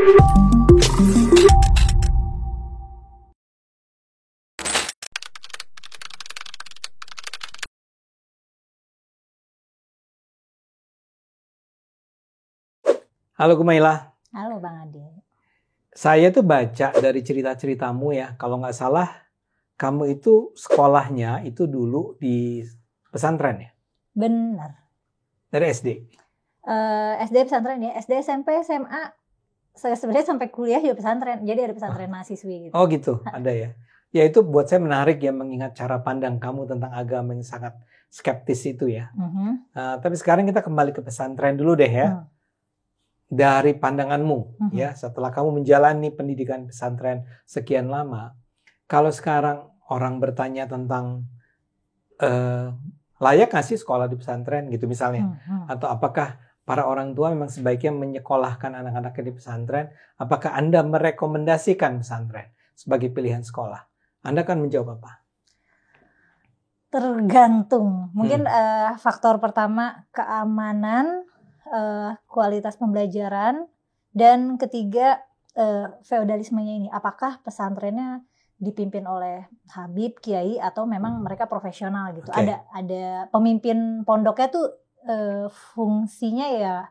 Halo Gumaila. Halo Bang Ade. Saya tuh baca dari cerita-ceritamu ya, kalau nggak salah kamu itu sekolahnya itu dulu di pesantren ya? Benar. Dari SD? SD pesantren ya, SD, SMP, SMA, sebenarnya sampai kuliah juga pesantren, jadi ada pesantren mahasiswi gitu. Oh gitu, ada ya. Ya itu buat saya menarik ya, mengingat cara pandang kamu tentang agama yang sangat skeptis itu ya. Tapi sekarang kita kembali ke pesantren dulu deh ya. Dari pandanganmu ya, setelah kamu menjalani pendidikan pesantren sekian lama, kalau sekarang orang bertanya tentang layak nggak sih sekolah di pesantren gitu misalnya, atau apakah para orang tua memang sebaiknya menyekolahkan anak-anaknya di pesantren, apakah Anda merekomendasikan pesantren sebagai pilihan sekolah? Anda kan menjawab apa? Tergantung, mungkin faktor pertama keamanan, kualitas pembelajaran, dan ketiga feodalismenya ini, apakah pesantrennya dipimpin oleh Habib, Kiai, atau memang mereka profesional gitu. Okay. Ada pemimpin pondoknya tuh fungsinya ya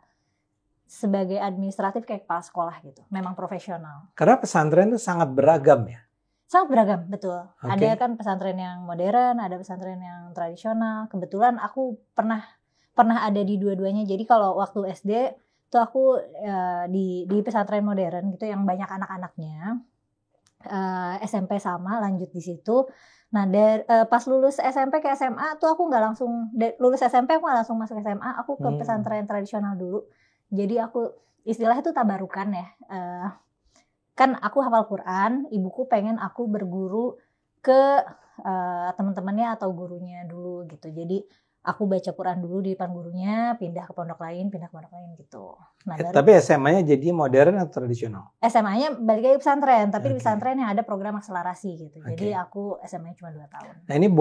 sebagai administratif kayak kepala sekolah gitu, memang profesional. Karena pesantren itu sangat beragam ya. Sangat beragam, betul. Okay. Ada kan pesantren yang modern, ada pesantren yang tradisional. Kebetulan aku pernah ada di dua-duanya. Jadi kalau waktu SD tuh aku di pesantren modern gitu yang banyak anak-anaknya. SMP sama, lanjut di situ. Nah, pas lulus SMP ke SMA tuh aku nggak langsung lulus SMP, aku nggak langsung masuk SMA. Aku ke pesantren tradisional dulu. Jadi aku istilahnya tuh tabarukan ya. Kan aku hafal Quran, ibuku pengen aku berguru ke teman-temannya atau gurunya dulu gitu. Jadi aku baca Quran dulu di depan gurunya, pindah ke pondok lain gitu. Nah, tapi SMA-nya jadi modern atau tradisional? SMA-nya balik lagi pesantren, tapi di pesantren yang ada program akselerasi gitu. Jadi aku SMA-nya cuma 2 tahun. Nah, ini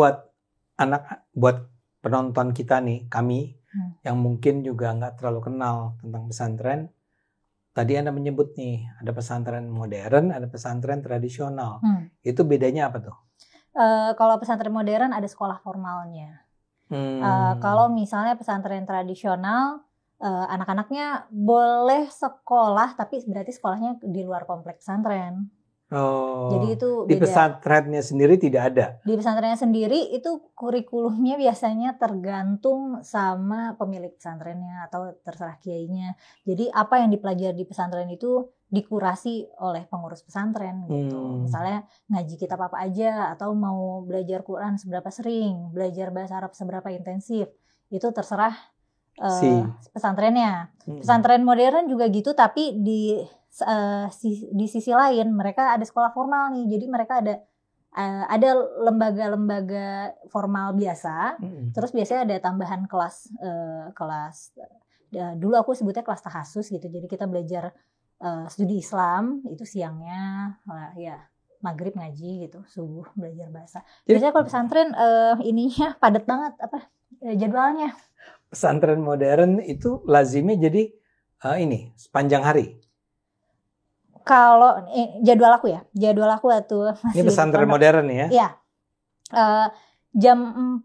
buat penonton kita nih, kami yang mungkin juga nggak terlalu kenal tentang pesantren. Tadi Anda menyebut nih, ada pesantren modern, ada pesantren tradisional. Itu bedanya apa tuh? Kalau pesantren modern ada sekolah formalnya. Kalau misalnya pesantren tradisional, anak-anaknya boleh sekolah, tapi berarti sekolahnya di luar kompleks pesantren. Oh, jadi itu beda. Di pesantrennya sendiri tidak ada? Di pesantrennya sendiri itu kurikulumnya biasanya tergantung sama pemilik pesantrennya atau terserah kiainya. Jadi apa yang dipelajari di pesantren itu dikurasi oleh pengurus pesantren gitu. Misalnya ngaji kitab apa aja, atau mau belajar Quran seberapa sering, belajar bahasa Arab seberapa intensif, itu terserah pesantrennya. Pesantren modern juga gitu, tapi di sisi lain mereka ada sekolah formal nih. Jadi mereka ada lembaga-lembaga formal biasa, terus biasanya ada tambahan kelas dulu aku sebutnya kelas tahasus gitu. Jadi kita belajar studi Islam itu siangnya, ya maghrib ngaji gitu, subuh belajar bahasa. Biasanya kalau pesantren ininya padat banget jadwalnya. Pesantren modern itu lazimnya jadi sepanjang hari. Kalau jadwal aku waktu masih ini pesantren modern ya? Iya. Jam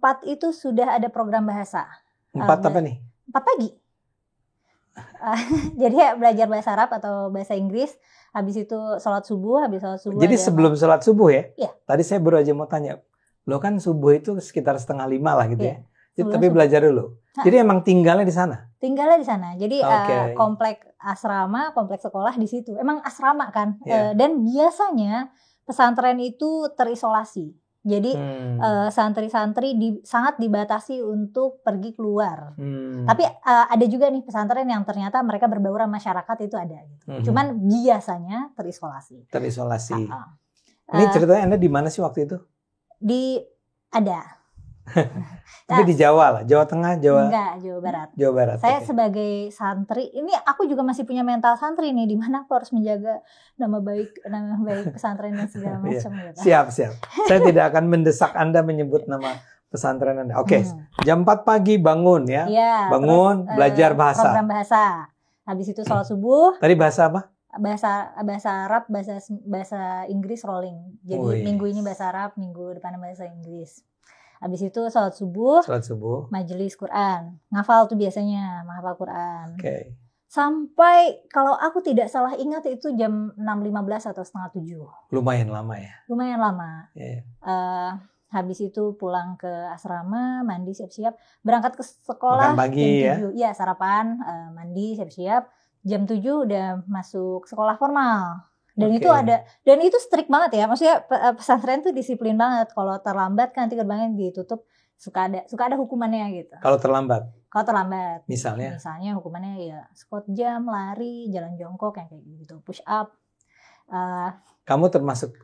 4 itu sudah ada program bahasa. 4 apa nih? 4 pagi. Jadi ya belajar bahasa Arab atau bahasa Inggris, habis itu sholat subuh. Jadi sebelum sholat subuh ya? Iya. Tadi saya baru aja mau tanya, lo kan subuh itu sekitar 4:30 lah gitu ya? Tapi subuh. Belajar dulu. Jadi emang tinggalnya di sana? Tinggalnya di sana. Jadi komplek asrama, komplek sekolah di situ. Emang asrama kan? Dan biasanya pesantren itu terisolasi. Jadi santri-santri sangat dibatasi untuk pergi keluar. Tapi ada juga nih pesantren yang ternyata mereka berbaur sama masyarakat, itu ada gitu. Cuman biasanya terisolasi. Ini ceritanya Anda di mana sih waktu itu? Tapi di Jawa lah, Jawa Tengah, Enggak, Jawa Barat. Jawa Barat. Saya sebagai santri, ini aku juga masih punya mental santri nih, di mana aku harus menjaga nama baik pesantren dan segala macam gitu. Siap. Saya tidak akan mendesak Anda menyebut nama pesantren Anda. Oke. Jam 4 pagi bangun ya. Iya, bangun, terus, belajar bahasa. Program bahasa. Habis itu sholat subuh. Tadi bahasa apa? bahasa Arab, bahasa Inggris rolling. Jadi minggu ini bahasa Arab, minggu depan bahasa Inggris. Habis itu sholat subuh, majelis Quran. Ngafal tuh biasanya, menghafal Quran. Okay. Sampai kalau aku tidak salah ingat itu jam 6.15 atau setengah 7. Lumayan lama ya? Lumayan lama. Yeah. Habis itu pulang ke asrama, mandi siap-siap, berangkat ke sekolah. Makan pagi jam 7. Ya, sarapan, mandi siap-siap. Jam 7 udah masuk sekolah formal. Dan itu strict banget ya. Maksudnya pesantren tuh disiplin banget. Kalau terlambat kan nanti gerbangnya ditutup, suka ada hukumannya gitu. Kalau terlambat? Kalau terlambat. Misalnya hukumannya ya squat jam, lari, jalan jongkok kayak gitu, push up. Kamu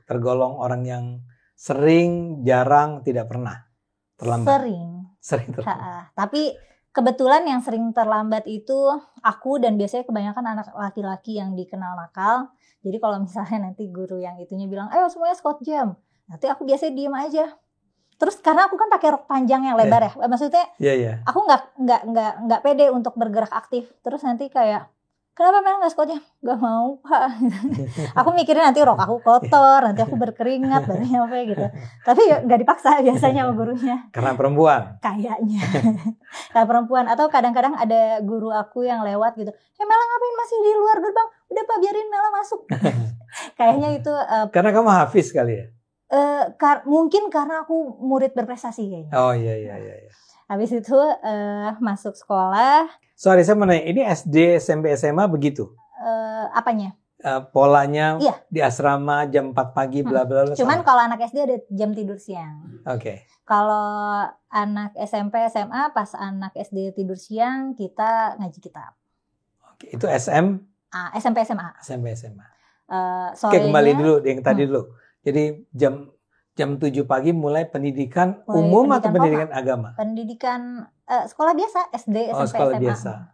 tergolong orang yang sering, jarang, tidak pernah terlambat? Sering terlambat. Tapi kebetulan yang sering terlambat itu aku, dan biasanya kebanyakan anak laki-laki yang dikenal nakal. Jadi kalau misalnya nanti guru yang itunya bilang, ayo semuanya squat jam, nanti aku biasanya diem aja. Terus karena aku kan pakai rok panjang yang lebar ya, maksudnya aku nggak pede untuk bergerak aktif. Terus nanti kayak, kenapa Mel nggak squat jam? Nggak mau Pak. Aku mikirin nanti rok aku kotor, nanti aku berkeringat, badannya apa gitu. Tapi ya nggak dipaksa biasanya sama gurunya. Karena perempuan? Kayaknya. Karena perempuan. Atau kadang-kadang ada guru aku yang lewat gitu, Mela ngapain masih di luar gerbang? Udah Pak, biarin Mela masuk. Kayaknya itu karena kamu hafiz kali ya? Mungkin karena aku murid berprestasi kayaknya. Oh iya. Habis itu masuk sekolah. Sorry, saya mau nanya, ini SD, SMP, SMA begitu? Apanya? Polanya di asrama jam 4 pagi bla bla bla. Cuman kalau anak SD ada jam tidur siang. Oke. Kalau anak SMP, SMA, pas anak SD tidur siang kita ngaji kitab. Oke, itu SMP, SMA. Oke, kembali dulu yang tadi dulu. Jadi jam 7 pagi mulai pendidikan umum atau pendidikan agama? Pendidikan sekolah biasa, SD, SMP, sekolah SMA. Biasa.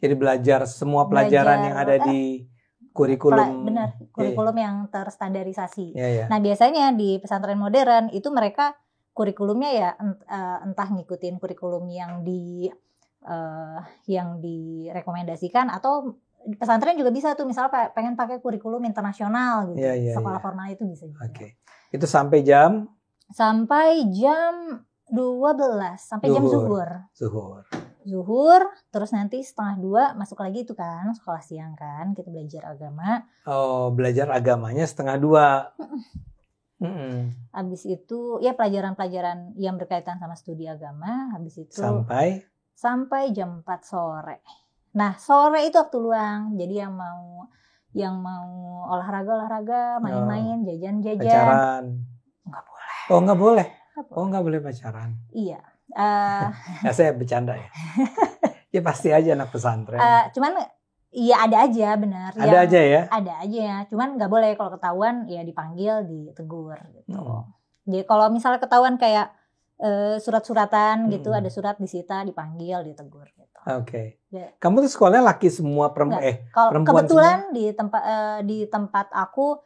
Jadi belajar semua pelajaran yang ada di kurikulum. Benar, kurikulum yang terstandarisasi. Yeah. Nah, biasanya di pesantren modern itu mereka kurikulumnya ya entah ngikutin kurikulum yang direkomendasikan, atau pesantren juga bisa tuh misalnya pengen pakai kurikulum internasional gitu. Sekolah formal itu bisa juga. Oke. Itu sampai jam 12, sampai jam zuhur, terus nanti 1:30 masuk lagi itu kan sekolah siang kan, kita belajar agama. Oh, belajar agamanya 1:30. Habis itu ya pelajaran-pelajaran yang berkaitan sama studi agama. Habis itu sampai jam 4 sore. Nah, sore itu waktu luang. Jadi yang mau olahraga, main-main, jajan-jajan. Pacaran. Nggak boleh. Oh, nggak boleh. Oh, nggak boleh pacaran. Iya. Ya, saya bercanda ya. Ya pasti aja anak pesantren. Cuman iya ada aja, benar. Ada aja ya? Ada aja. Cuman nggak boleh, kalau ketahuan ya dipanggil, ditegur gitu. Jadi kalau misalnya ketahuan kayak surat-suratan gitu, ada surat disita, dipanggil, ditegur gitu. Oke. Kamu tuh sekolahnya laki semua perempuan? Perempuan kebetulan semua? di tempat aku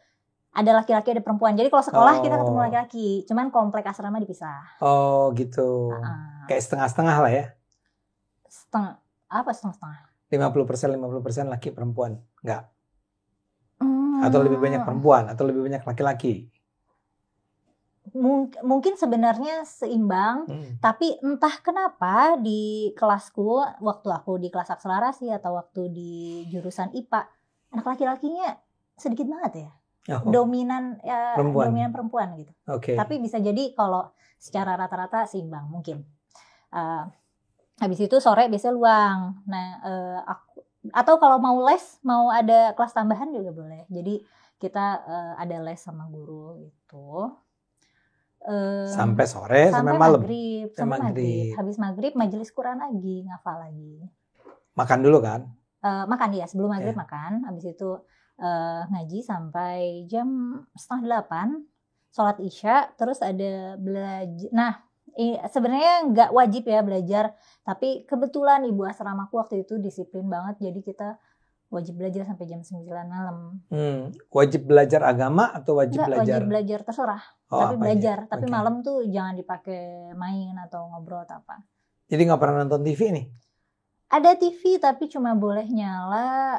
ada laki-laki, ada perempuan. Jadi kalau sekolah kita ketemu laki-laki, cuman komplek asrama dipisah. Oh gitu. Kayak setengah-setengah lah ya? Setengah-setengah? 50% laki perempuan? Enggak? Atau lebih banyak perempuan? Atau lebih banyak laki-laki? Mungkin sebenarnya seimbang, tapi entah kenapa di kelasku, waktu aku di kelas akselerasi atau waktu di jurusan IPA, anak laki-lakinya sedikit banget ya. Dominan perempuan gitu. Tapi bisa jadi kalau secara rata-rata seimbang mungkin. Habis itu sore biasanya luang. Nah, atau kalau mau les, mau ada kelas tambahan juga boleh. Jadi kita ada les sama guru gitu. Sampai sore, sampai malam. Maghrib. Habis maghrib majelis Quran lagi, ngafal lagi. Makan dulu kan? Makan ya, sebelum maghrib makan. Habis itu ngaji sampai jam 7:30, sholat isya, terus ada belajar. Nah, sebenarnya nggak wajib ya belajar, tapi kebetulan ibu asramaku waktu itu disiplin banget, jadi kita wajib belajar sampai jam 9 malam. Wajib belajar agama atau wajib belajar? Wajib belajar, terserah. Tapi belajar, tapi malam tuh jangan dipakai main atau ngobrol atau apa. Jadi nggak pernah nonton TV nih? Ada TV tapi cuma boleh nyala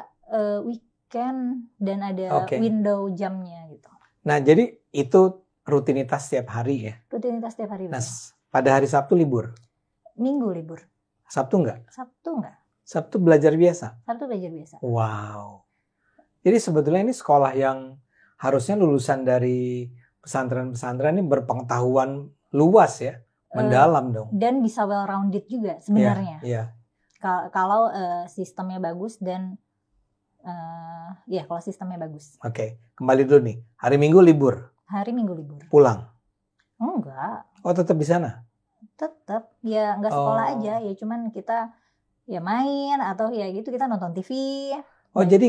weekend dan ada window jamnya gitu. Nah, jadi itu rutinitas setiap hari ya? Rutinitas setiap hari. Nah, pada hari Sabtu libur? Minggu libur. Sabtu enggak? Sabtu enggak. Sabtu belajar biasa? Sabtu belajar biasa. Wow. Jadi sebetulnya ini sekolah yang harusnya lulusan dari pesantren-pesantren ini berpengetahuan luas ya? Mendalam dong. Dan bisa well rounded juga sebenarnya. Iya. Kalau sistemnya bagus dan kalau sistemnya bagus. Oke, kembali dulu nih. Hari Minggu libur. Hari Minggu libur. Pulang? Enggak. Oh, tetap di sana? Tetap. Ya nggak sekolah aja. Ya cuman kita ya main atau ya gitu kita nonton TV. Oh, jadi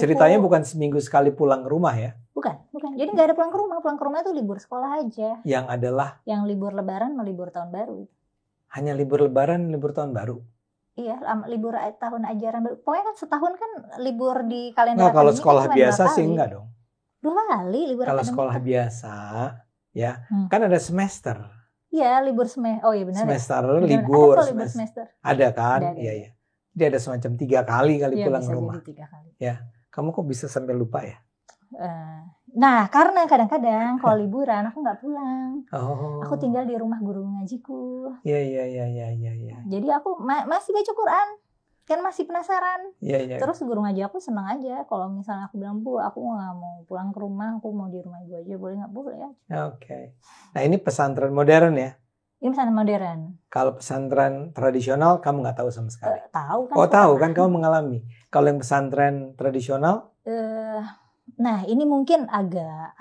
ceritanya bukan seminggu sekali pulang ke rumah ya? Bukan. Jadi nggak ada pulang ke rumah. Pulang ke rumah itu libur sekolah aja. Yang adalah? Yang libur Lebaran sama libur Tahun Baru. Hanya libur Lebaran, libur Tahun Baru? Iya, libur tahun ajaran baru. Pokoknya kan setahun kan libur di kalender. Nah, kalau sekolah biasa sih enggak dong. 2 kali libur. Kalau sekolah biasa, ya kan ada semester. Iya, libur semester. Oh iya benar. Semester ya? libur. Ada libur semester. Ada kan? Iya. Jadi ada semacam 3 kali pulang ke rumah. Bisa jadi 3 kali. Ya, kamu kok bisa sampai lupa ya? Nah, karena kadang-kadang kalau liburan aku nggak pulang. Oh. Aku tinggal di rumah guru ngajiku. Iya. Jadi aku masih baca Quran. Kan masih penasaran. Iya. Terus guru ngaji aku senang aja kalau misalnya aku bilang, "Bu, aku nggak mau pulang ke rumah, aku mau di rumah ibu aja, boleh nggak?" Boleh ya. Oke. Nah, ini pesantren modern ya? Ini pesantren modern. Kalau pesantren tradisional kamu nggak tahu sama sekali? Tahu kan. Oh, tahu kan, kamu mengalami. Kalau yang pesantren tradisional? Nah, ini mungkin agak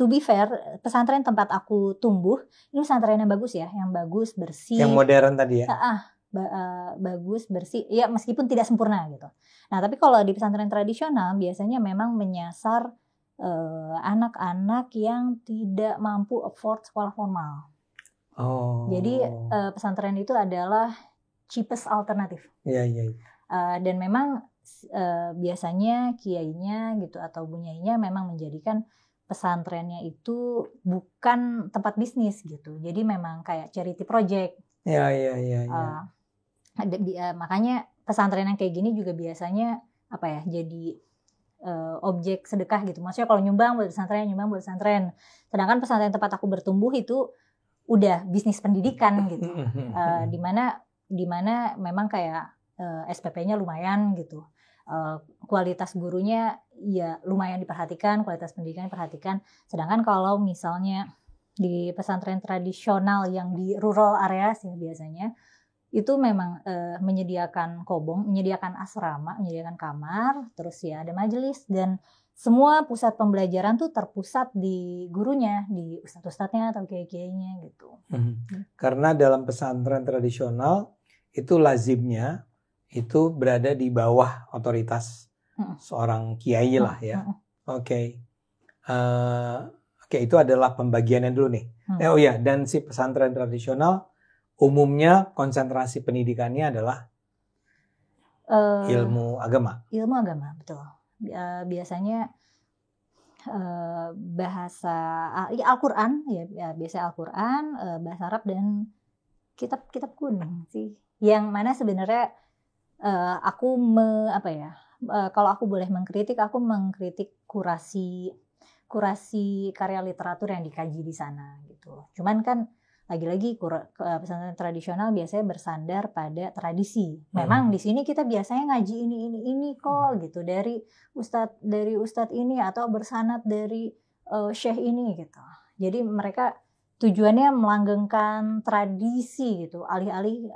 to be fair, pesantren tempat aku tumbuh, ini pesantren yang bagus ya, yang bagus, bersih. Yang modern tadi ya? Bagus, bersih, ya meskipun tidak sempurna gitu. Nah, tapi kalau di pesantren tradisional biasanya memang menyasar anak-anak yang tidak mampu afford sekolah formal. Oh. Jadi pesantren itu adalah cheapest alternatif. Iya. Dan memang biasanya kiainya gitu atau bunyainya memang menjadikan pesantrennya itu bukan tempat bisnis gitu. Jadi memang kayak charity project. Iya. Makanya pesantren yang kayak gini juga biasanya jadi objek sedekah gitu. Maksudnya kalau nyumbang buat pesantren. Sedangkan pesantren tempat aku bertumbuh itu udah bisnis pendidikan gitu. Di mana memang kayak SPP-nya lumayan gitu. Kualitas gurunya ya lumayan diperhatikan, kualitas pendidikan diperhatikan. Sedangkan kalau misalnya di pesantren tradisional yang di rural area sih biasanya itu memang menyediakan kobong, menyediakan asrama, menyediakan kamar, terus ya ada majelis dan semua pusat pembelajaran tuh terpusat di gurunya, di ustadz-ustadznya atau kiai-kiainya gitu. Karena dalam pesantren tradisional itu lazimnya itu berada di bawah otoritas seorang kiai lah ya. Oke, itu adalah pembagiannya dulu nih. Dan si pesantren tradisional umumnya konsentrasi pendidikannya adalah ilmu agama. Ilmu agama, betul. Biasanya bahasa Al-Quran ya biasa Al-Quran, bahasa Arab dan kitab kuning sih. Yang mana sebenarnya kalau aku boleh mengkritik, aku mengkritik kurasi karya literatur yang dikaji di sana gitu. Cuman kan lagi-lagi pesantren tradisional biasanya bersandar pada tradisi. Memang di sini kita biasanya ngaji ini kok gitu dari ustadz ini atau bersanad dari syekh ini gitu. Jadi mereka tujuannya melanggengkan tradisi gitu, alih-alih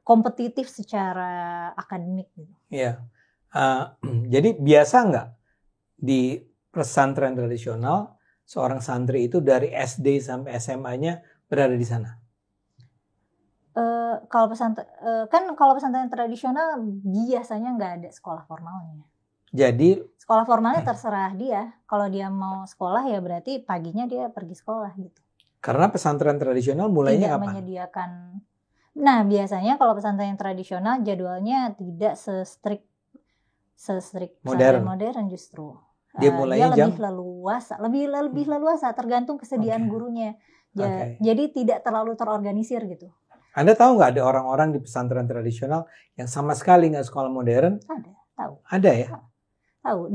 kompetitif secara akademik gitu. Iya. Jadi biasa nggak di pesantren tradisional seorang santri itu dari SD sampai SMA-nya berada di sana? Kalau pesantren tradisional biasanya nggak ada sekolah formalnya. Jadi sekolah formalnya terserah dia. Kalau dia mau sekolah ya berarti paginya dia pergi sekolah gitu. Karena pesantren tradisional mulainya kapan? Menyediakan. Nah, biasanya kalau pesantren tradisional jadwalnya tidak se-strict modern justru. Dia mulainya dia lebih leluasa tergantung kesediaan gurunya. Jadi tidak terlalu terorganisir gitu. Anda tahu nggak ada orang-orang di pesantren tradisional yang sama sekali nggak sekolah modern? Ada, tahu. Ada ya? Tahu.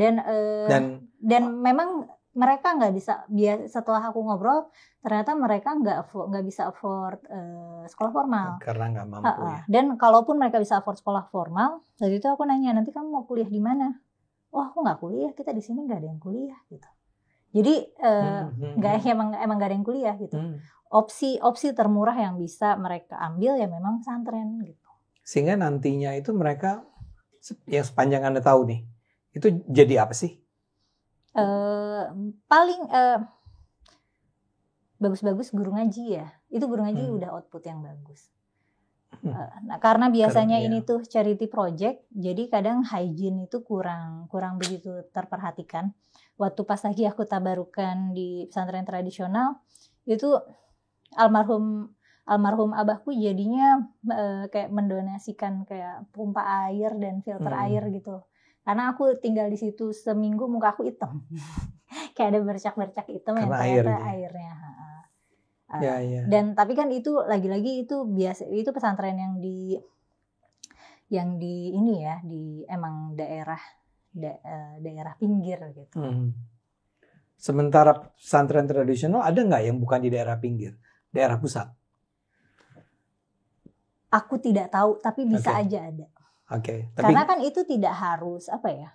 Dan memang mereka nggak bisa, setelah aku ngobrol ternyata mereka nggak bisa afford sekolah formal karena nggak mampu ya. Dan kalaupun mereka bisa afford sekolah formal, waktu itu aku nanya, nanti kamu mau kuliah di mana? Oh, aku nggak kuliah, kita di sini nggak ada yang kuliah gitu. Jadi emang nggak ada yang kuliah gitu. Opsi termurah yang bisa mereka ambil ya memang pesantren gitu. Sehingga nantinya itu mereka yang sepanjang Anda tahu nih, itu jadi apa sih? Paling bagus-bagus guru ngaji ya. Itu guru ngaji udah output yang bagus. Nah, karena biasanya ini tuh charity project, jadi kadang hygiene itu kurang begitu terperhatikan. Waktu pas lagi aku tabarukan di pesantren tradisional, itu almarhum abahku jadinya kayak mendonasikan kayak pompa air dan filter air gitu. Karena aku tinggal di situ seminggu, muka aku hitam. Kayak ada bercak-bercak hitam yang ternyata airnya. Ya. Dan tapi kan itu lagi-lagi itu biasa, itu pesantren yang di ini ya, di emang daerah pinggir gitu. Sementara pesantren tradisional ada nggak yang bukan di daerah pinggir, daerah pusat? Aku tidak tahu, tapi bisa aja ada. Tapi karena kan itu tidak harus apa ya,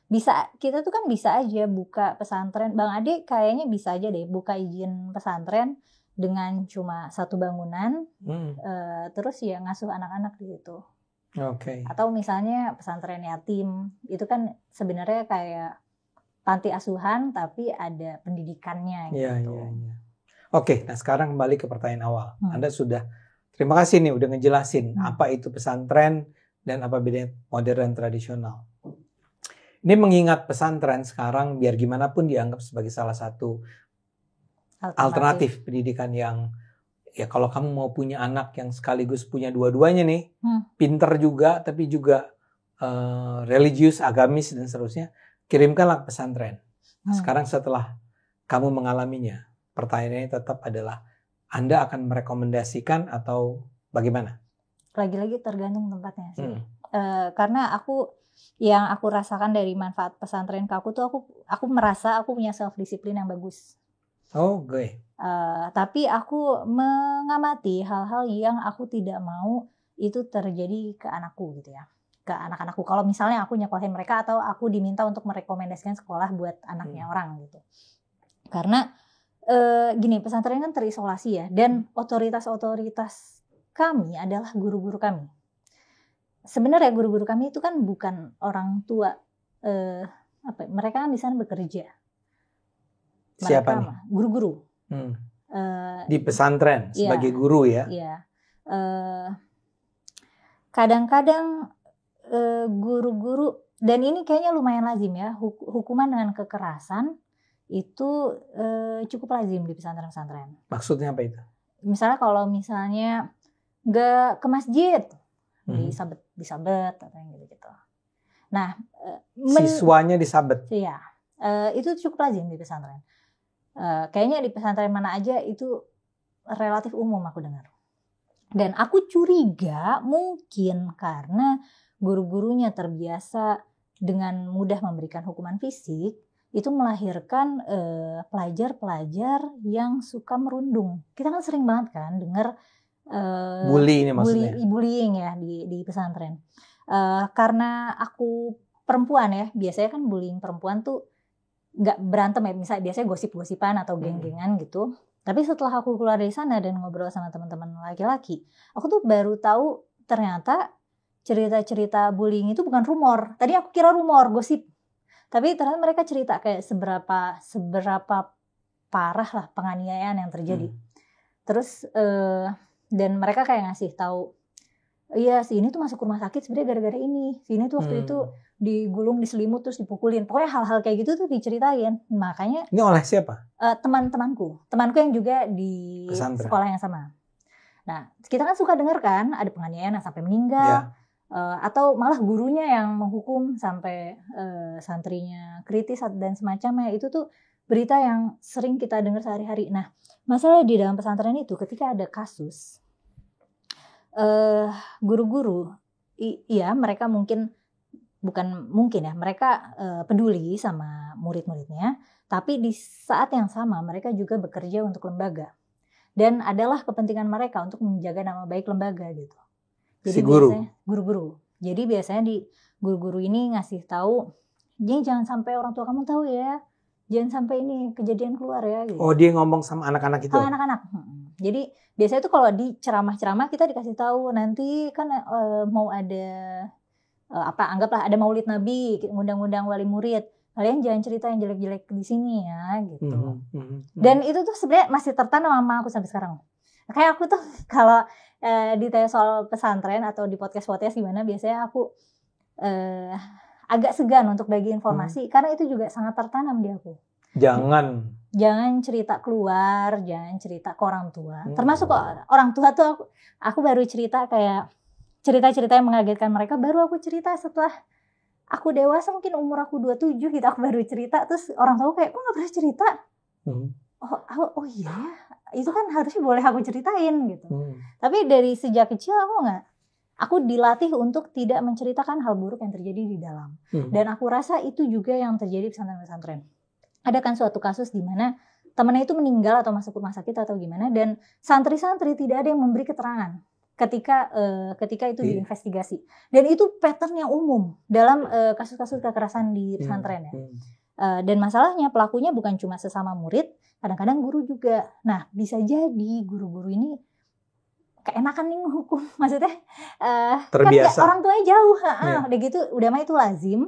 bisa, kita tuh kan bisa aja buka pesantren. Bang Ade kayaknya bisa aja deh buka izin pesantren dengan cuma satu bangunan, terus ya ngasuh anak-anak di situ. Atau misalnya pesantren yatim, itu kan sebenarnya kayak panti asuhan tapi ada pendidikannya gitu. Oke, nah sekarang kembali ke pertanyaan awal. Anda sudah, terima kasih nih udah ngejelasin apa itu pesantren dan apa bedanya modern tradisional. Ini mengingat pesantren sekarang biar gimana pun dianggap sebagai salah satu alternatif pendidikan yang ya kalau kamu mau punya anak yang sekaligus punya dua-duanya nih, pinter juga tapi juga religius, agamis dan seterusnya, kirimkanlah ke pesantren. Nah, sekarang setelah kamu mengalaminya, pertanyaannya tetap adalah Anda akan merekomendasikan atau bagaimana? Lagi-lagi tergantung tempatnya sih. Karena yang aku rasakan dari manfaat pesantren ke aku tuh aku merasa aku punya self disiplin yang bagus. Tapi aku mengamati hal-hal yang aku tidak mau itu terjadi ke anakku gitu ya, ke anak-anakku. Kalau misalnya aku nyekolahin mereka atau aku diminta untuk merekomendasikan sekolah buat anaknya orang gitu. Karena gini, pesantren kan terisolasi ya, dan otoritas kami adalah guru-guru kami. Sebenarnya guru-guru kami itu kan bukan orang tua, mereka kan di sana bekerja. Siapa nih? Guru-guru. Di pesantren sebagai guru ya? Iya. Kadang-kadang guru-guru, dan ini kayaknya lumayan lazim ya, hukuman dengan kekerasan itu cukup lazim di pesantren-pesantren. Maksudnya apa itu? Misalnya kalau nggak ke masjid, disabet atau yang gitu. Nah, siswanya disabet. Iya, itu cukup lazim di pesantren. Kayaknya di pesantren mana aja itu relatif umum aku dengar. Dan aku curiga mungkin karena guru-gurunya terbiasa dengan mudah memberikan hukuman fisik, itu melahirkan pelajar-pelajar yang suka merundung. Kita kan sering banget kan dengar bully ini maksudnya. Bullying ya di pesantren. Karena aku perempuan ya, biasanya kan bullying perempuan tuh nggak berantem ya, misalnya biasanya gosip-gosipan atau geng-gengan gitu. Tapi setelah aku keluar dari sana dan ngobrol sama teman-teman laki-laki, aku tuh baru tahu ternyata cerita-cerita bullying itu bukan rumor. Tadi aku kira rumor, gosip. Tapi ternyata mereka cerita kayak seberapa parah lah penganiayaan yang terjadi. Terus dan mereka kayak ngasih tahu, iya si ini tuh masuk rumah sakit sebenarnya gara-gara ini. Si ini tuh waktu itu digulung, diselimut terus dipukulin. Pokoknya hal-hal kayak gitu tuh diceritain. Makanya ini oleh siapa? Temanku yang juga di pesantren, sekolah yang sama. Nah, kita kan suka dengar kan ada penganiayaan yang sampai meninggal, atau malah gurunya yang menghukum sampai santrinya kritis dan semacamnya. Itu tuh berita yang sering kita dengar sehari-hari. Nah, masalah di dalam pesantren itu ketika ada kasus guru-guru, iya mereka mungkin mungkin ya, mereka peduli sama murid-muridnya, tapi di saat yang sama mereka juga bekerja untuk lembaga. Dan adalah kepentingan mereka untuk menjaga nama baik lembaga gitu. Jadi si guru. biasanya guru-guru. Jadi biasanya di guru-guru ini ngasih tahu, "Jadi jangan sampai orang tua kamu tahu ya. Jangan sampai ini kejadian keluar ya." Gitu. Oh, dia ngomong sama anak-anak itu. Sama anak-anak. Jadi biasanya tuh kalau di ceramah-ceramah kita dikasih tahu, nanti kan mau ada anggaplah ada Maulid Nabi, ngundang-ngundang wali murid. Kalian jangan cerita yang jelek-jelek di sini ya, gitu. Dan itu tuh sebenarnya masih tertanam sama aku sampai sekarang. Kayak aku tuh kalau ditanya soal pesantren atau di podcast-podcast gimana, biasanya aku agak segan untuk bagi informasi karena itu juga sangat tertanam di aku. Jangan cerita keluar, jangan cerita ke orang tua. Termasuk orang tua tuh aku baru cerita kayak cerita-cerita yang mengagetkan mereka baru aku cerita setelah aku dewasa, mungkin umur aku 27 gitu aku baru cerita, terus orang tua kayak, "Kok gak pernah cerita?" Oh iya, itu kan harusnya boleh aku ceritain gitu. Tapi dari sejak kecil aku dilatih untuk tidak menceritakan hal buruk yang terjadi di dalam. Dan aku rasa itu juga yang terjadi di pesantren-pesantren. Ada kan suatu kasus di mana temannya itu meninggal atau masuk rumah sakit atau gimana, dan santri-santri tidak ada yang memberi keterangan ketika itu diinvestigasi. Dan itu pattern yang umum dalam kasus-kasus kekerasan di pesantren ya. Dan masalahnya pelakunya bukan cuma sesama murid, kadang-kadang guru juga. Nah, bisa jadi guru-guru ini keenakan nih hukum, maksudnya terbiasa. Kan orang tuanya jauh, udah gitu udah mah itu lazim.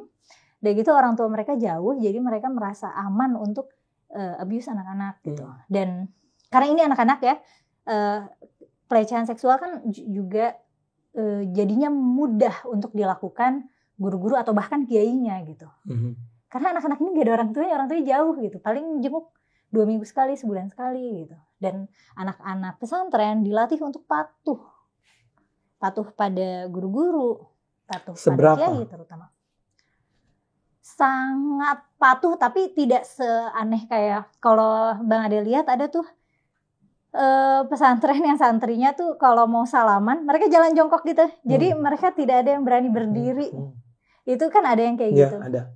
Udah gitu orang tua mereka jauh, jadi mereka merasa aman untuk abuse anak-anak gitu. Dan karena ini anak-anak ya, pelecehan seksual kan juga jadinya mudah untuk dilakukan guru-guru atau bahkan kiainya gitu. Karena anak-anak ini gak ada orang tuanya jauh gitu. Paling jenguk 2 minggu sekali, sebulan sekali gitu. Dan anak-anak pesantren dilatih untuk patuh pada guru-guru, patuh pada kiai terutama. Sangat patuh, tapi tidak seaneh kayak kalau Bang Ade lihat ada tuh pesantren yang santrinya tuh kalau mau salaman mereka jalan jongkok gitu. Jadi mereka tidak ada yang berani berdiri. Itu kan ada yang kayak gitu. Ada.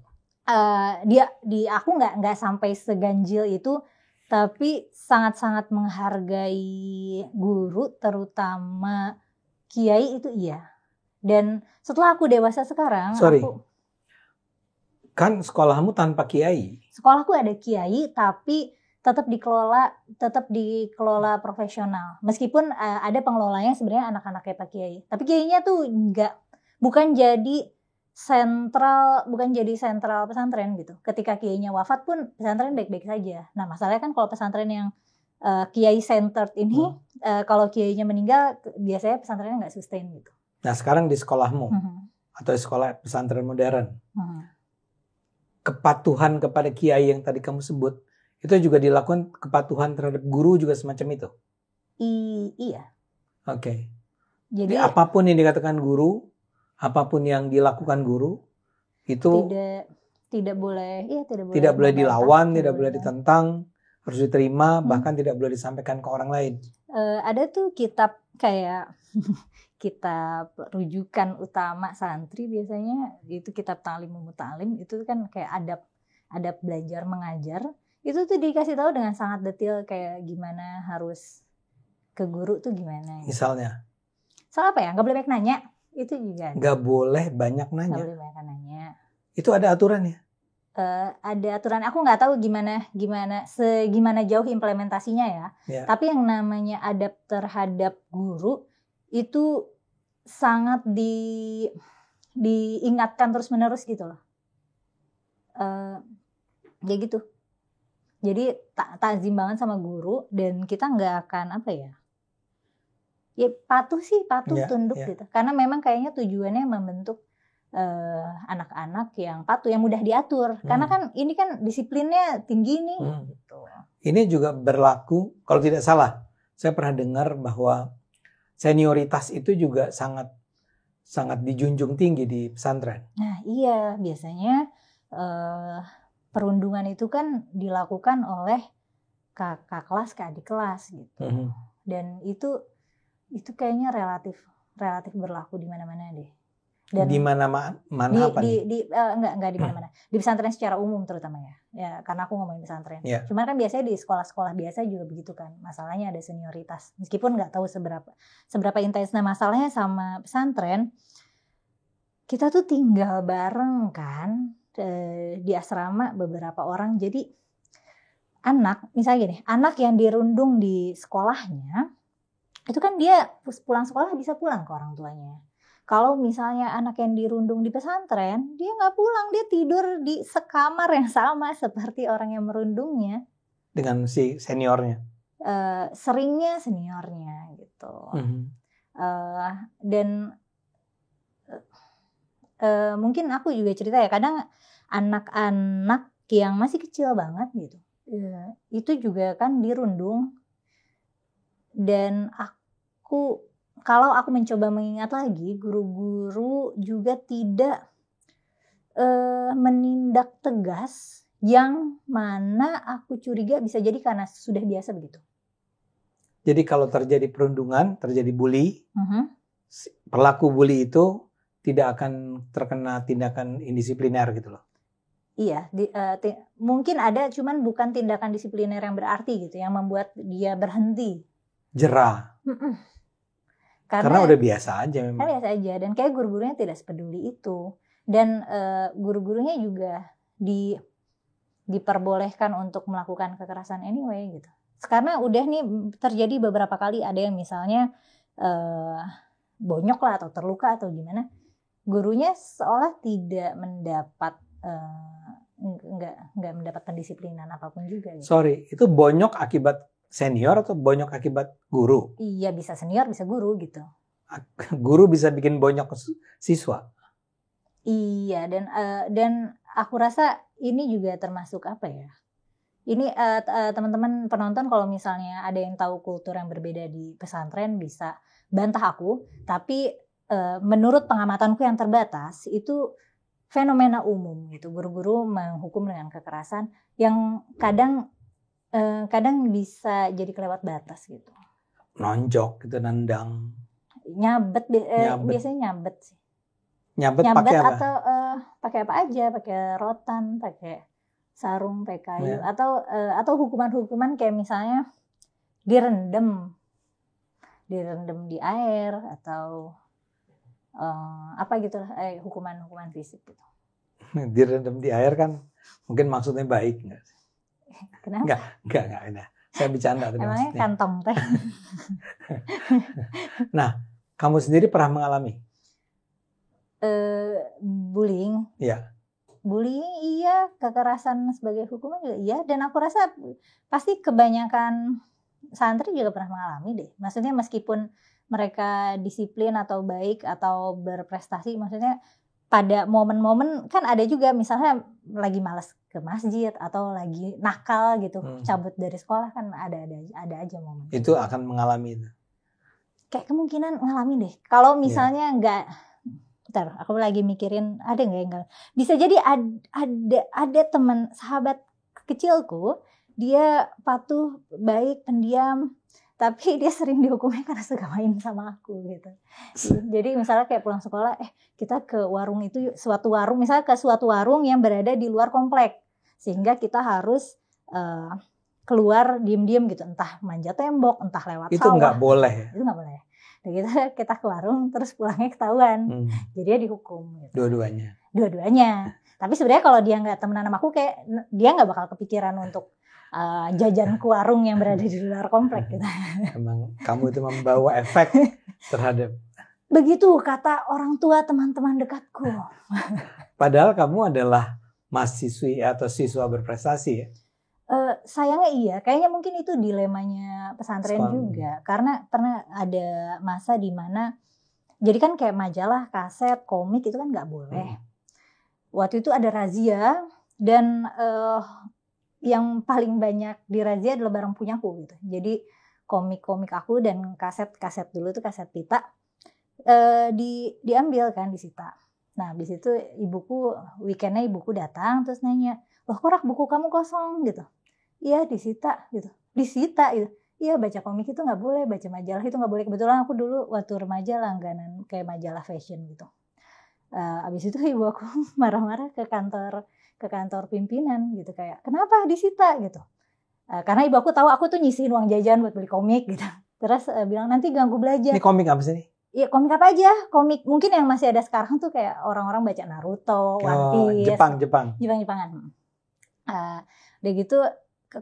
Aku nggak sampai seganjil itu, tapi sangat-sangat menghargai guru, terutama kiai itu iya. Dan setelah aku dewasa sekarang, kan sekolahmu tanpa kiai. Sekolahku ada kiai, tapi tetap dikelola profesional. Meskipun ada pengelolanya sebenarnya anak-anaknya Pak Kiai. Tapi kiainya tuh bukan jadi sentral pesantren gitu. Ketika kiainya wafat pun pesantren baik-baik saja. Nah, masalahnya kan kalau pesantren yang kiai centered ini, kalau kiainya meninggal biasanya pesantrennya nggak sustain gitu. Nah, sekarang di sekolahmu atau di sekolah pesantren modern, kepatuhan kepada kiai yang tadi kamu sebut, itu juga dilakukan kepatuhan terhadap guru juga semacam itu? Iya. Oke. Jadi apapun yang dikatakan guru, apapun yang dilakukan guru, itu tidak boleh dilawan, tidak boleh ditentang, harus diterima, bahkan tidak boleh disampaikan ke orang lain. Ada tuh kitab kayak kitab rujukan utama santri biasanya, itu kitab Ta'limul Muta'allim, itu kan kayak adab belajar mengajar. Itu tuh dikasih tahu dengan sangat detail kayak gimana harus ke guru tuh gimana. Misalnya? Soal apa ya? Gak boleh banyak nanya. Itu juga. Gak boleh banyak nanya? Gak boleh banyak nanya. Itu ada aturannya? Ada aturan. Aku gak tahu gimana jauh implementasinya ya. Tapi yang namanya adab terhadap guru itu sangat diingatkan terus-menerus gitu loh. Ya gitu. Jadi takzim banget sama guru, dan kita nggak akan patuh tunduk gitu. Karena memang kayaknya tujuannya membentuk anak-anak yang patuh, yang mudah diatur. Karena kan ini kan disiplinnya tinggi nih. Gitu. Ini juga berlaku, kalau tidak salah, saya pernah dengar bahwa senioritas itu juga sangat dijunjung tinggi di pesantren. Nah iya, biasanya perundungan itu kan dilakukan oleh kakak kelas ke adik kelas gitu. Dan itu kayaknya relatif berlaku di mana-mana deh. Dan di mana apa nih? Enggak di mana-mana. Di pesantren secara umum terutama ya. Ya, karena aku ngomongin pesantren. Yeah. Cuma kan biasanya di sekolah-sekolah biasa juga begitu kan. Masalahnya ada senioritas. Meskipun nggak tahu seberapa intensnya masalahnya sama pesantren. Kita tuh tinggal bareng kan di asrama beberapa orang. Jadi anak, misalnya gini, anak yang dirundung di sekolahnya, itu kan dia pulang sekolah bisa pulang ke orang tuanya. Kalau misalnya anak yang dirundung di pesantren, dia nggak pulang, dia tidur di sekamar yang sama seperti orang yang merundungnya. Dengan si seniornya? Seringnya seniornya gitu. Dan mungkin aku juga cerita ya, kadang anak-anak yang masih kecil banget gitu, itu juga kan dirundung. Dan kalau aku mencoba mengingat lagi, guru-guru juga tidak menindak tegas, yang mana aku curiga bisa jadi karena sudah biasa begitu. Jadi kalau terjadi perundungan, terjadi bully, pelaku bully itu tidak akan terkena tindakan indisipliner gitu loh. Iya, mungkin ada, cuman bukan tindakan disipliner yang berarti gitu, yang membuat dia berhenti. Jerah. Karena udah biasa aja memang. Karena biasa aja, dan kayak guru-gurunya tidak sepeduli itu. Dan guru-gurunya juga diperbolehkan untuk melakukan kekerasan anyway gitu. Karena udah nih terjadi beberapa kali, ada yang misalnya bonyok lah atau terluka atau gimana, gurunya seolah tidak mendapat nggak mendapat pendisiplinan apapun juga gitu. Sorry, itu bonyok akibat senior atau bonyok akibat guru? Iya, bisa senior, bisa guru gitu. Guru bisa bikin bonyok siswa? Iya, dan aku rasa ini juga termasuk apa ya? Ini teman-teman penonton kalau misalnya ada yang tahu kultur yang berbeda di pesantren bisa bantah aku. Tapi menurut pengamatanku yang terbatas, itu fenomena umum gitu. Guru-guru menghukum dengan kekerasan yang kadang bisa jadi kelewat batas gitu. Nonjok gitu, nendang. Nyabet. Biasanya nyabet sih. Nyabet pakai apa? Atau pakai apa aja, pakai rotan, pakai sarung, pakai kayu, atau hukuman-hukuman kayak misalnya direndam di air atau apa gitu lah, hukuman fisik gitu. Direndam di air kan mungkin maksudnya baik nggak? Kenapa? Enggak. Saya bercanda tadi. Emangnya maksudnya kantong teh. Nah, kamu sendiri pernah mengalami bullying? Iya. Bullying iya, kekerasan sebagai hukuman juga iya, dan aku rasa pasti kebanyakan santri juga pernah mengalami deh. Maksudnya meskipun mereka disiplin atau baik atau berprestasi, maksudnya pada momen-momen kan ada juga, misalnya lagi malas ke masjid atau lagi nakal gitu, cabut dari sekolah, kan ada aja momen. Itu akan mengalami itu. Kayak kemungkinan ngalamin deh. Kalau misalnya enggak, bentar, aku lagi mikirin ada nggak yang enggak. Bisa jadi ada teman sahabat kecilku, dia patuh, baik, pendiam, tapi dia sering dihukumnya karena suka main sama aku gitu. Jadi misalnya kayak pulang sekolah, kita ke warung itu, misalnya ke suatu warung yang berada di luar komplek, sehingga kita harus keluar diem-diem gitu, entah manjat tembok, entah lewat itu sawah. Itu nggak boleh. Itu nggak boleh. Dan kita ke warung terus pulangnya ketahuan, jadi dia dihukum. Gitu. Dua-duanya. Tapi sebenarnya kalau dia nggak temenan sama aku, kayak dia nggak bakal kepikiran untuk jajan ke warung yang berada di luar komplek gitu. Emang kamu itu membawa efek terhadap. Begitu kata orang tua teman-teman dekatku. Padahal kamu adalah mahasiswi atau siswa berprestasi ya? Sayangnya iya, kayaknya mungkin itu dilemanya pesantren juga. Karena pernah ada masa di mana, jadi kan kayak majalah, kaset, komik itu kan nggak boleh. Waktu itu ada razia, dan yang paling banyak dirazia adalah barang punyaku gitu. Jadi komik-komik aku dan kaset dulu tuh kaset pita diambil kan, disita. Nah habis itu weekendnya ibuku datang terus nanya, loh kok rak buku kamu kosong gitu? Iya disita gitu. Iya baca komik itu nggak boleh, baca majalah itu nggak boleh. Kebetulan aku dulu waktu remaja langganan kayak majalah fashion gitu. Abis itu ibu aku marah-marah ke kantor pimpinan gitu, kayak kenapa disita gitu. Karena ibu aku tahu aku tuh nyisihin uang jajan buat beli komik gitu. Terus bilang nanti ganggu belajar. Ini komik apa sih? Iya, komik apa aja? Komik mungkin yang masih ada sekarang tuh kayak orang-orang baca Naruto, One Piece. Jepang-Jepangan. Udah gitu,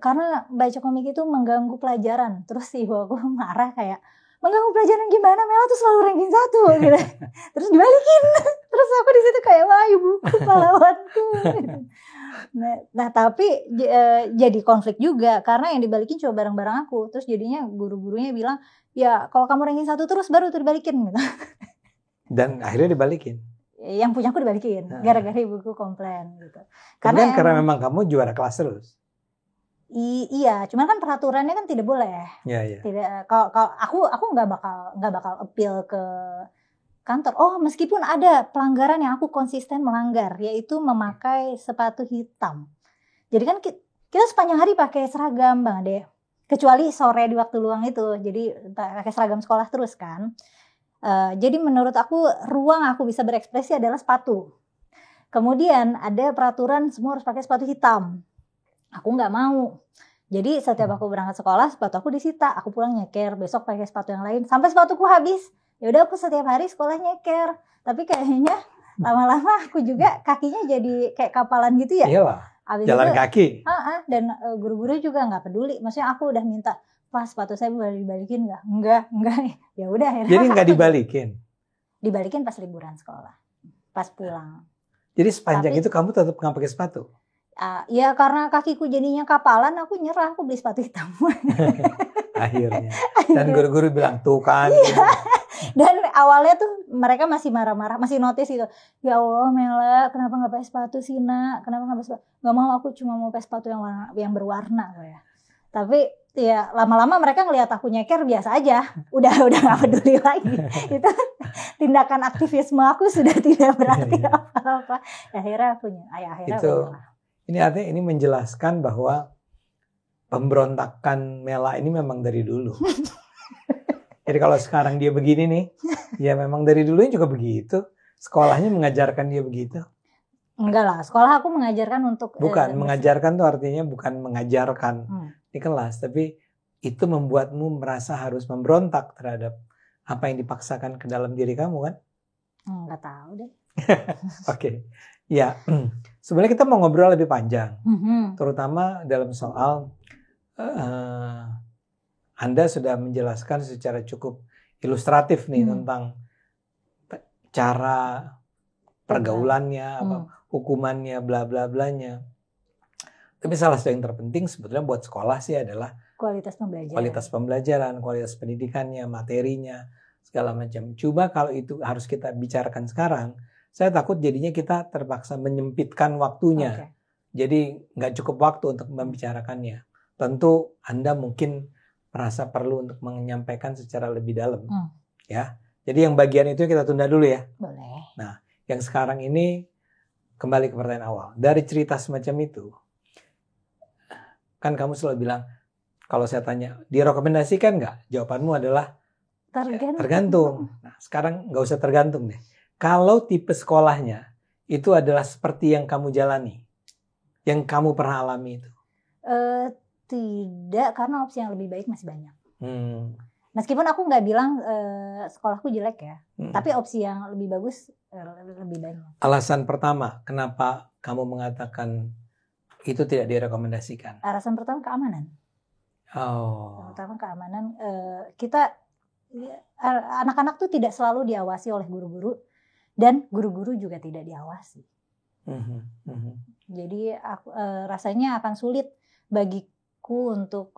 karena baca komik itu mengganggu pelajaran. Terus ibu aku marah kayak, mengganggu pelajaran gimana? Mela tuh selalu ranking 1 gitu. Terus dibalikin. Terus aku di situ kayak, wah ibuku pahlawanku. Gitu. Nah tapi jadi konflik juga karena yang dibalikin cuma barang-barang aku. Terus jadinya guru-gurunya bilang, ya kalau kamu ranking 1 terus baru dibalikin gitu. Dan akhirnya dibalikin. Yang punya aku dibalikin gara-gara ibuku komplain gitu. Karena memang kamu juara kelas terus. Iya, cuman kan peraturannya kan tidak boleh. Iya. Tidak, kalau aku nggak bakal appeal ke kantor. Oh, meskipun ada pelanggaran yang aku konsisten melanggar, yaitu memakai sepatu hitam. Jadi kan kita sepanjang hari pakai seragam, Bang Ade. Kecuali sore di waktu luang itu. Jadi pakai seragam sekolah terus kan. Jadi menurut aku ruang aku bisa berekspresi adalah sepatu. Kemudian ada peraturan semua harus pakai sepatu hitam. Aku nggak mau. Jadi setiap aku berangkat sekolah, sepatu aku disita. Aku pulang nyeker, besok pakai sepatu yang lain. Sampai sepatuku habis. Ya udah aku setiap hari sekolah nyeker. Tapi kayaknya lama-lama aku juga kakinya jadi kayak kapalan gitu ya. Iyalah. Jalan kaki. Dan guru-guru juga nggak peduli. Maksudnya aku udah minta, Pak sepatu saya boleh dibalikin nggak? Enggak. Ya udah akhirnya. Jadi nggak dibalikin? Dibalikin pas liburan sekolah. Pas pulang. Jadi sepanjang itu kamu tetap nggak pakai sepatu? Ya karena kakiku jadinya kapalan, aku nyerah, aku beli sepatu hitam. Akhirnya. Dan guru-guru bilang, tuh kan. Iya. Dan awalnya tuh mereka masih marah-marah, masih notice gitu. Ya Allah Mela, kenapa gak pakai sepatu sih nak? Kenapa gak pakai sepatu? Gak mau, aku cuma mau pakai sepatu yang berwarna. Ya. Tapi ya lama-lama mereka ngelihat aku nyeker biasa aja. Udah gak peduli lagi. Itu tindakan aktivisme aku sudah tidak berarti apa-apa. Akhirnya aku ini artinya ini menjelaskan bahwa pemberontakan Mela ini memang dari dulu. Jadi kalau sekarang dia begini nih, ya memang dari dulunya juga begitu. Sekolahnya mengajarkan dia begitu. Enggak lah, sekolah aku mengajarkan untuk... Bukan, mengajarkan tuh artinya bukan mengajarkan di kelas. Tapi itu membuatmu merasa harus memberontak terhadap apa yang dipaksakan ke dalam diri kamu kan? Enggak tahu deh. Oke. Ya, sebenarnya kita mau ngobrol lebih panjang. Terutama dalam soal... Anda sudah menjelaskan secara cukup ilustratif nih tentang cara pergaulannya, hukumannya, bla bla blanya. Tapi salah satu yang terpenting sebetulnya buat sekolah sih adalah kualitas pembelajaran, kualitas pendidikannya, materinya, segala macam. Cuma kalau itu harus kita bicarakan sekarang, saya takut jadinya kita terpaksa menyempitkan waktunya. Jadi nggak cukup waktu untuk membicarakannya. Tentu Anda mungkin merasa perlu untuk menyampaikan secara lebih dalam, ya. Jadi yang bagian itu kita tunda dulu ya. Boleh. Nah, yang sekarang ini kembali ke pertanyaan awal. Dari cerita semacam itu, kan kamu selalu bilang, kalau saya tanya, direkomendasikan nggak? Jawabanmu adalah tergantung. Nah, sekarang nggak usah tergantung deh. Kalau tipe sekolahnya itu adalah seperti yang kamu jalani, yang kamu pernah alami itu. Tidak, karena opsi yang lebih baik masih banyak. Meskipun aku nggak bilang sekolahku jelek ya, tapi opsi yang lebih bagus lebih banyak. Alasan pertama, kenapa kamu mengatakan itu tidak direkomendasikan? Alasan pertama keamanan. Pertama keamanan. Kita anak-anak tuh tidak selalu diawasi oleh guru-guru, dan guru-guru juga tidak diawasi. Jadi rasanya akan sulit bagiku untuk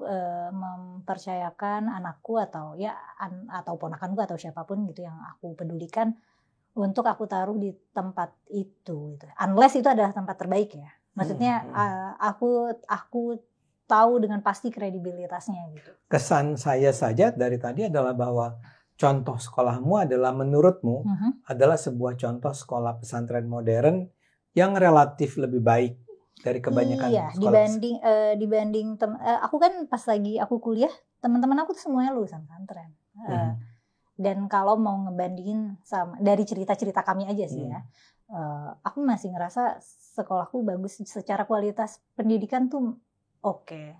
mempercayakan anakku atau atau ponakanku atau siapapun gitu yang aku pedulikan untuk aku taruh di tempat itu gitu. Unless itu adalah tempat terbaik ya. Maksudnya aku tahu dengan pasti kredibilitasnya gitu. Kesan saya saja dari tadi adalah bahwa contoh sekolahmu adalah menurutmu adalah sebuah contoh sekolah pesantren modern yang relatif lebih baik dari kebanyakan sekolah. Dibanding aku kan pas lagi aku kuliah, teman-teman aku tuh semuanya lulusan pesantren. Dan kalau mau ngebandingin sama dari cerita-cerita kami aja sih ya, aku masih ngerasa sekolahku bagus secara kualitas pendidikan tuh oke.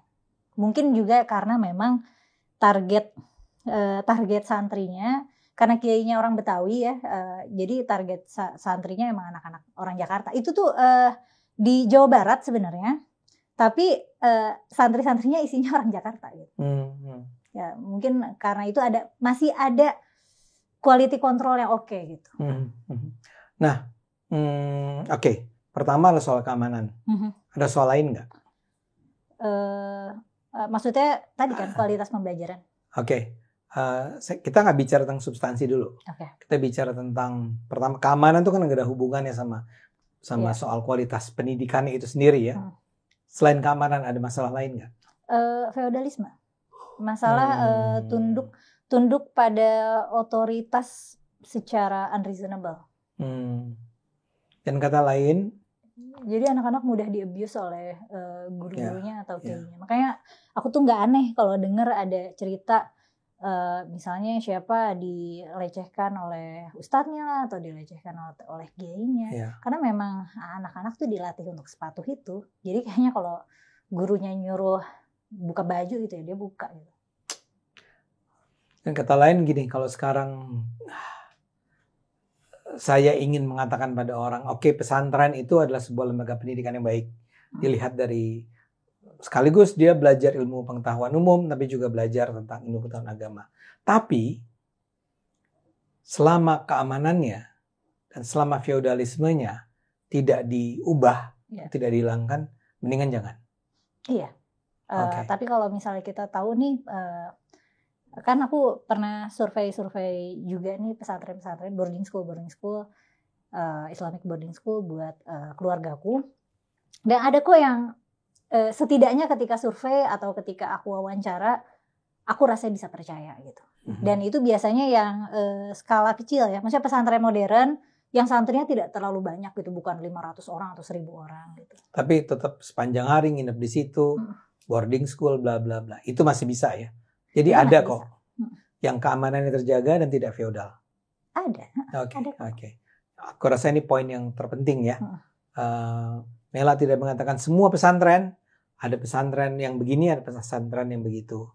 Mungkin juga karena memang target santrinya, karena kiainya orang Betawi ya, jadi target santrinya emang anak-anak orang Jakarta. Itu tuh di Jawa Barat sebenarnya, tapi santri-santrinya isinya orang Jakarta gitu. Ya mungkin karena itu masih ada quality control yang oke gitu. Nah, oke. Pertama adalah soal keamanan. Ada soal lain nggak? Maksudnya tadi kan kualitas pembelajaran. Oke. Kita nggak bicara tentang substansi dulu. Kita bicara tentang pertama keamanan itu kan nggak ada hubungannya sama soal kualitas pendidikan itu sendiri ya. Selain keamanan ada masalah lain nggak? Feodalisme. Masalah tunduk pada otoritas secara unreasonable. Dan kata lain, jadi anak-anak mudah di-abuse oleh guru-gurunya atau kiainya. Makanya aku tuh nggak aneh kalau dengar ada cerita misalnya siapa dilecehkan oleh ustadznya lah atau dilecehkan oleh kiainya. Karena memang anak-anak tuh dilatih untuk sepatu itu. Jadi kayaknya kalau gurunya nyuruh buka baju gitu ya dia buka gitu. Dan kata lain gini, kalau sekarang saya ingin mengatakan pada orang, oke, pesantren itu adalah sebuah lembaga pendidikan yang baik. Dilihat dari sekaligus dia belajar ilmu pengetahuan umum, tapi juga belajar tentang ilmu pengetahuan agama. Tapi selama keamanannya dan selama feodalismenya tidak diubah, tidak dihilangkan, mendingan jangan. Iya. Tapi kalau misalnya kita tahu nih, kan aku pernah survei juga nih pesantren boarding school Islamic boarding school buat keluargaku, dan ada kok yang setidaknya ketika survei atau ketika aku wawancara aku rasanya bisa percaya gitu. Dan itu biasanya yang skala kecil ya, maksudnya pesantren modern yang santrinya tidak terlalu banyak gitu, bukan 500 orang atau 1000 orang gitu. Tapi tetap sepanjang hari nginep di situ, boarding school bla bla bla, itu masih bisa ya. Jadi itu ada kok yang keamanannya terjaga dan tidak feodal. Ada. Oke. Aku rasa ini poin yang terpenting ya. Mela tidak mengatakan semua pesantren, ada pesantren yang begini, ada pesantren yang begitu.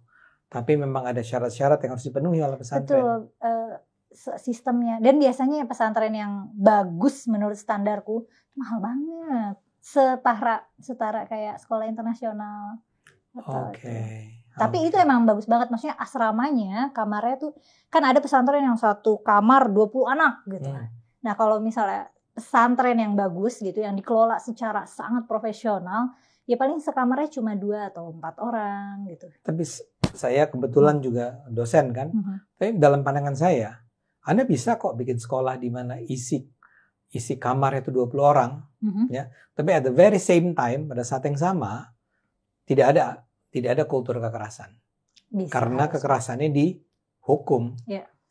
Tapi memang ada syarat-syarat yang harus dipenuhi oleh pesantren. Betul, sistemnya. Dan biasanya pesantren yang bagus menurut standarku mahal banget. Setara kayak sekolah internasional. Oke. Tapi itu emang bagus banget, maksudnya asramanya, kamarnya tuh kan ada pesantren yang satu kamar 20 anak gitu. Nah, kalau misalnya pesantren yang bagus gitu, yang dikelola secara sangat profesional, ya paling sekamarnya cuma 2 atau 4 orang gitu. Tapi saya kebetulan juga dosen kan. Tapi dalam pandangan saya, Anda bisa kok bikin sekolah di mana isi kamarnya itu 20 orang, ya. Tapi at the very same time, pada saat yang sama tidak ada kultur kekerasan. Karena kekerasannya dihukum.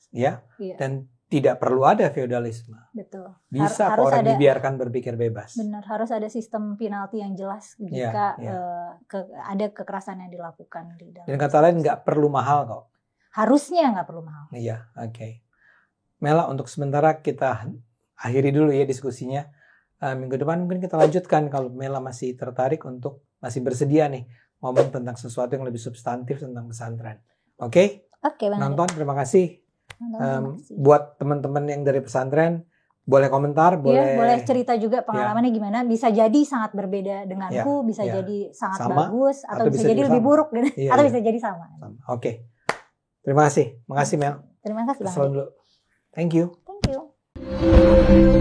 Ya. Dan tidak perlu ada feodalisme. Betul. Bisa kok orang dibiarkan berpikir bebas. Benar, harus ada sistem penalti yang jelas jika ada kekerasan yang dilakukan di dalam. Dan kata lain nggak perlu mahal kok. Harusnya nggak perlu mahal. Iya, oke. Mela, untuk sementara kita akhiri dulu ya diskusinya. Minggu depan mungkin kita lanjutkan kalau Mela masih tertarik untuk masih bersedia nih ngomong tentang sesuatu yang lebih substantif tentang pesantren. Oke? Oke, Bang. Nonton, terima kasih. Buat teman-teman yang dari pesantren, boleh komentar, boleh cerita juga pengalamannya gimana. Bisa jadi sangat berbeda denganku, bisa jadi sangat bagus, atau bisa jadi lebih buruk, atau bisa jadi sama. Oke. Terima kasih. Makasih, Mel. Terima kasih, Bang. Thank you. Thank you.